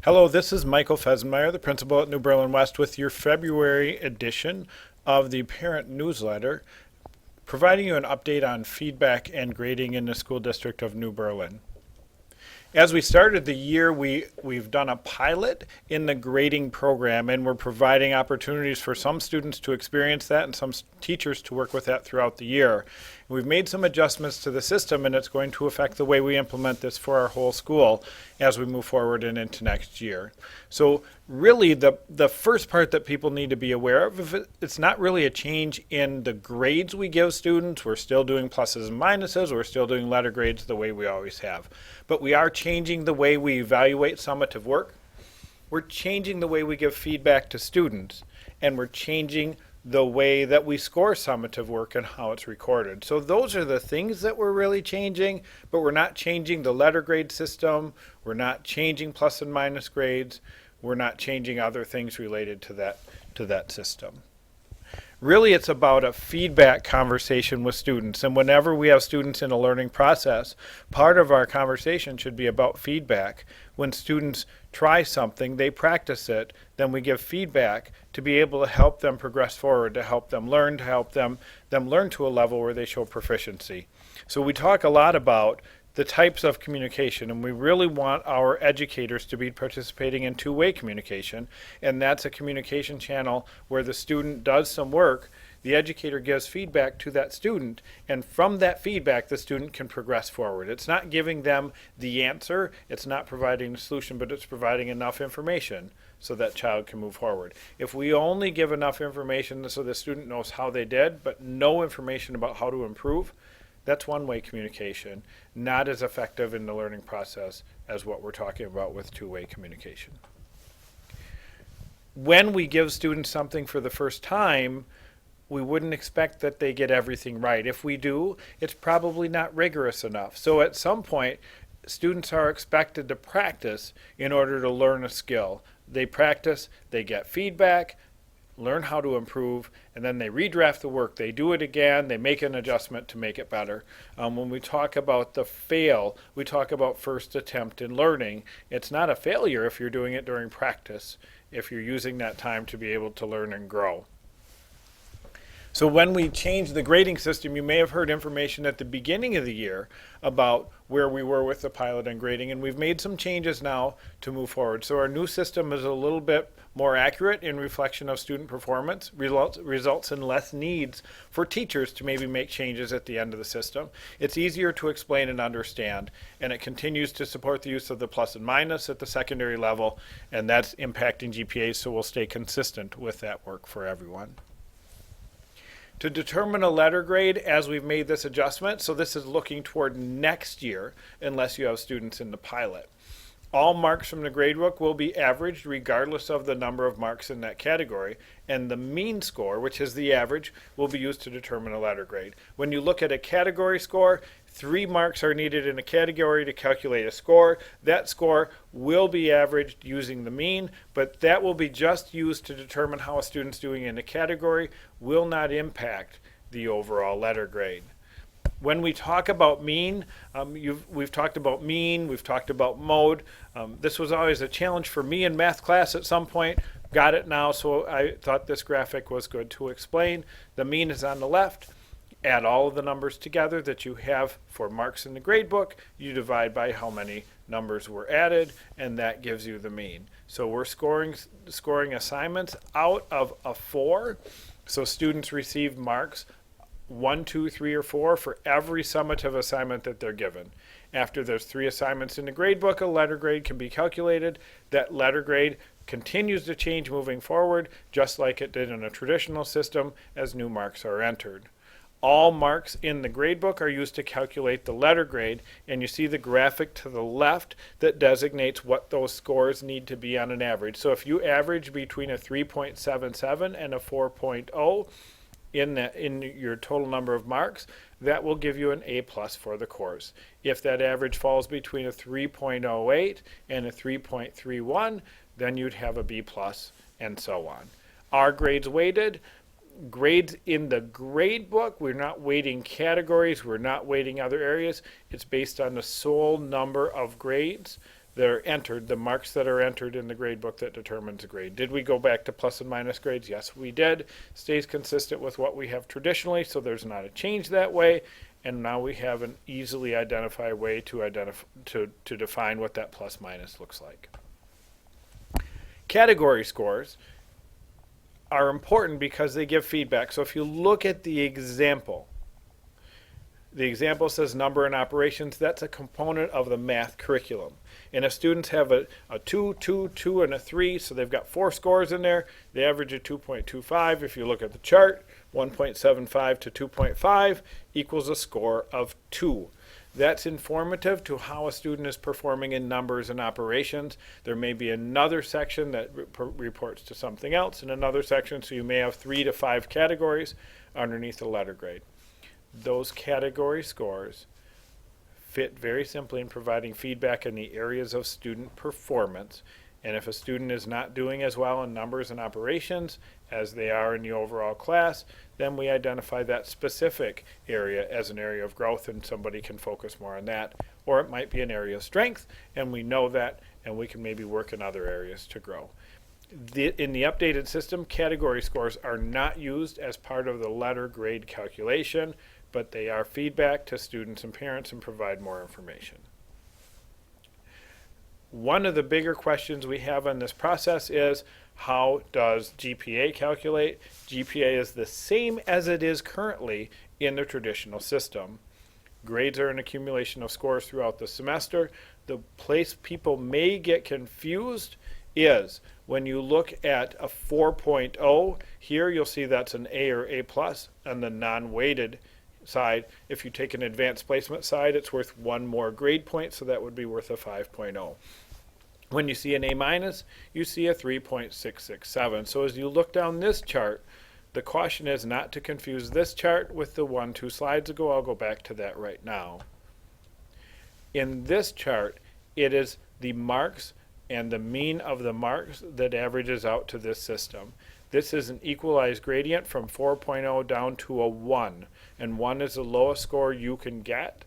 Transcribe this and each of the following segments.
Hello, this is Michael Fesenmeyer, the principal at New Berlin West, with your February edition of the parent newsletter, providing you an update on feedback and grading in the school district of New Berlin. As we started the year, we've done a pilot in the grading program, and we're providing opportunities for some students to experience that and some teachers to work with that throughout the year. We've made some adjustments to the system, and it's going to affect the way we implement this for our whole school as we move forward and into next year. So really, the first part that people need to be aware of, it's not really a change in the grades we give students. We're still doing pluses and minuses. We're still doing letter grades the way we always have. But we are changing the way we evaluate summative work. We're changing the way we give feedback to students. And we're changing the way that we score summative work and how it's recorded. So those are the things that we're really changing, but we're not changing the letter grade system. We're not changing plus and minus grades. We're not changing other things related to that system. Really, it's about a feedback conversation with students. And whenever we have students in a learning process, part of our conversation should be about feedback. When students try something, they practice it, then we give feedback to be able to help them progress forward, to help them learn, to help them learn to a level where they show proficiency. So we talk a lot about the types of communication, and we really want our educators to be participating in two-way communication, and that's a communication channel where the student does some work, the educator gives feedback to that student, and from that feedback the student can progress forward. It's not giving them the answer, it's not providing the solution, but it's providing enough information so that child can move forward. If we only give enough information so the student knows how they did, but no information about how to improve, that's one-way communication, not as effective in the learning process as what we're talking about with two-way communication. When we give students something for the first time, we wouldn't expect that they get everything right. If we do, it's probably not rigorous enough. So at some point, students are expected to practice in order to learn a skill. They practice, they get feedback, learn how to improve, and then they redraft the work. They do it again, they make an adjustment to make it better. When we talk about the fail, we talk about first attempt in learning. It's not a failure if you're doing it during practice, if you're using that time to be able to learn and grow. So when we change the grading system, you may have heard information at the beginning of the year about where we were with the pilot and grading, and we've made some changes now to move forward. So our new system is a little bit more accurate in reflection of student performance, results in less needs for teachers to maybe make changes at the end of the system. It's easier to explain and understand, and it continues to support the use of the plus and minus at the secondary level, and that's impacting GPAs, so we'll stay consistent with that work for everyone. To determine a letter grade, as we've made this adjustment, so this is looking toward next year unless you have students in the pilot. All marks from the gradebook will be averaged regardless of the number of marks in that category, and the mean score, which is the average, will be used to determine a letter grade. When you look at a category score, 3 marks are needed in a category to calculate a score. That score will be averaged using the mean, but that will be just used to determine how a student's doing in a category, will not impact the overall letter grade. When we talk about mean, we've talked about mean, we've talked about mode. This was always a challenge for me in math class at some point. Got it now, so I thought this graphic was good to explain. The mean is on the left. Add all of the numbers together that you have for marks in the grade book. You divide by how many numbers were added, and that gives you the mean. So we're scoring assignments out of a 4. So students receive marks 1, 2, 3, or 4 for every summative assignment that they're given. After there's 3 assignments in the grade book, a letter grade can be calculated. That letter grade continues to change moving forward, just like it did in a traditional system as new marks are entered. All marks in the gradebook are used to calculate the letter grade, and you see the graphic to the left that designates what those scores need to be on an average. So if you average between a 3.77 and a 4.0 in your total number of marks, that will give you an A+ for the course. If that average falls between a 3.08 and a 3.31, then you'd have a B+, and so on. Are grades weighted? Grades in the grade book, we're not weighting categories, we're not weighting other areas. It's based on the sole number of grades that are entered, the marks that are entered in the grade book that determines the grade. Did we go back to plus and minus grades? Yes, we did. Stays consistent with what we have traditionally, so there's not a change that way. And now we have an easily identified way to define what that plus minus looks like. Category scores are important because they give feedback. So if you look at the example says number and operations. That's a component of the math curriculum. And if students have a 2, 2, 2, and a 3, so they've got 4 scores in there, they average a 2.25. If you look at the chart, 1.75 to 2.5 equals a score of 2. That's informative to how a student is performing in numbers and operations. There may be another section that reports to something else, and another section, so you may have 3 to 5 categories underneath the letter grade. Those category scores fit very simply in providing feedback in the areas of student performance. And if a student is not doing as well in numbers and operations as they are in the overall class, then we identify that specific area as an area of growth and somebody can focus more on that. Or it might be an area of strength and we know that and we can maybe work in other areas to grow. In the updated system, category scores are not used as part of the letter grade calculation, but they are feedback to students and parents and provide more information. One of the bigger questions we have on this process is, how does GPA calculate? GPA is the same as it is currently in the traditional system. Grades are an accumulation of scores throughout the semester. The place people may get confused is when you look at a 4.0, here you'll see that's an A or A plus on the non-weighted side. If you take an advanced placement side, it's worth 1 more grade point, so that would be worth a 5.0. When you see an A minus, you see a 3.667. So as you look down this chart, the caution is not to confuse this chart with the one 2 slides ago. I'll go back to that right now. In this chart, it is the marks and the mean of the marks that averages out to this system. This is an equalized gradient from 4.0 down to a 1. And 1 is the lowest score you can get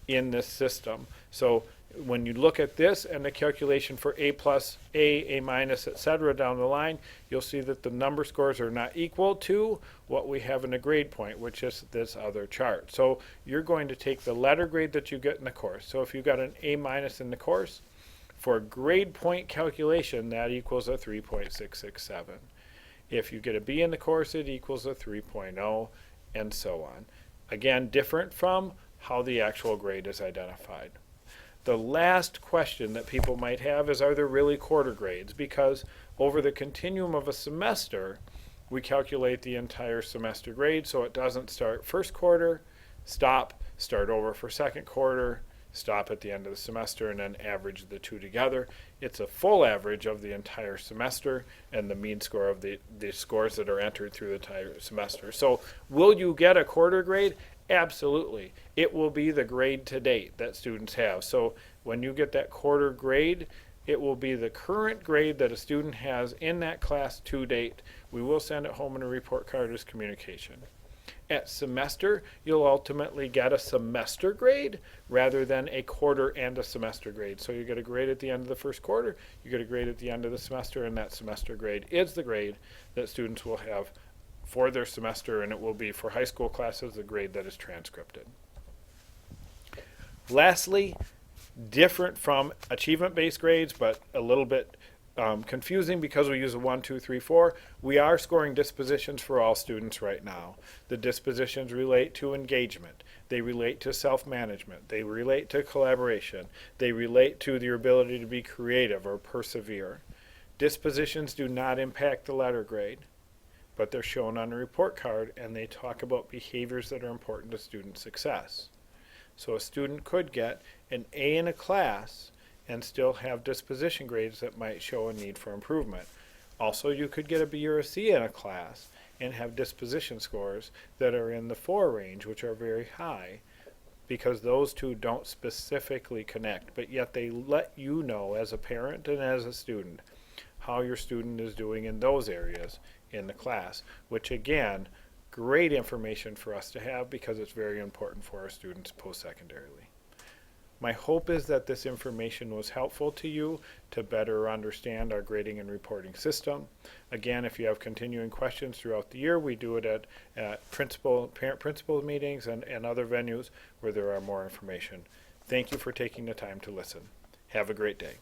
in this system. So when you look at this and the calculation for A plus, A minus, etc. down the line, you'll see that the number scores are not equal to what we have in a grade point, which is this other chart. So you're going to take the letter grade that you get in the course. So if you got an A minus in the course, for a grade point calculation, that equals a 3.667. If you get a B in the course, it equals a 3.0, and so on. Again, different from how the actual grade is identified. The last question that people might have is, are there really quarter grades? Because over the continuum of a semester, we calculate the entire semester grade, so it doesn't start first quarter, stop, start over for second quarter, stop at the end of the semester, and then average the two together. It's a full average of the entire semester and the mean score of the scores that are entered through the entire semester. So will you get a quarter grade? Absolutely. It will be the grade to date that students have. So when you get that quarter grade, it will be the current grade that a student has in that class to date. We will send it home in a report card as communication. At semester, you'll ultimately get a semester grade rather than a quarter and a semester grade. So you get a grade at the end of the first quarter, you get a grade at the end of the semester, and that semester grade is the grade that students will have for their semester, and it will be for high school classes the grade that is transcripted. Lastly, different from achievement-based grades, but a little bit confusing because we use a 1, 2, 3, 4. We are scoring dispositions for all students right now. The dispositions relate to engagement. They relate to self-management. They relate to collaboration. They relate to your ability to be creative or persevere. Dispositions do not impact the letter grade, but they're shown on a report card and they talk about behaviors that are important to student success. So a student could get an A in a class and still have disposition grades that might show a need for improvement. Also, you could get a B or a C in a class and have disposition scores that are in the 4 range, which are very high, because those two don't specifically connect, but yet they let you know as a parent and as a student how your student is doing in those areas in the class, which again, great information for us to have because it's very important for our students post-secondarily. My hope is that this information was helpful to you to better understand our grading and reporting system. Again, if you have continuing questions throughout the year, we do it at parent principal meetings and other venues where there are more information. Thank you for taking the time to listen. Have a great day.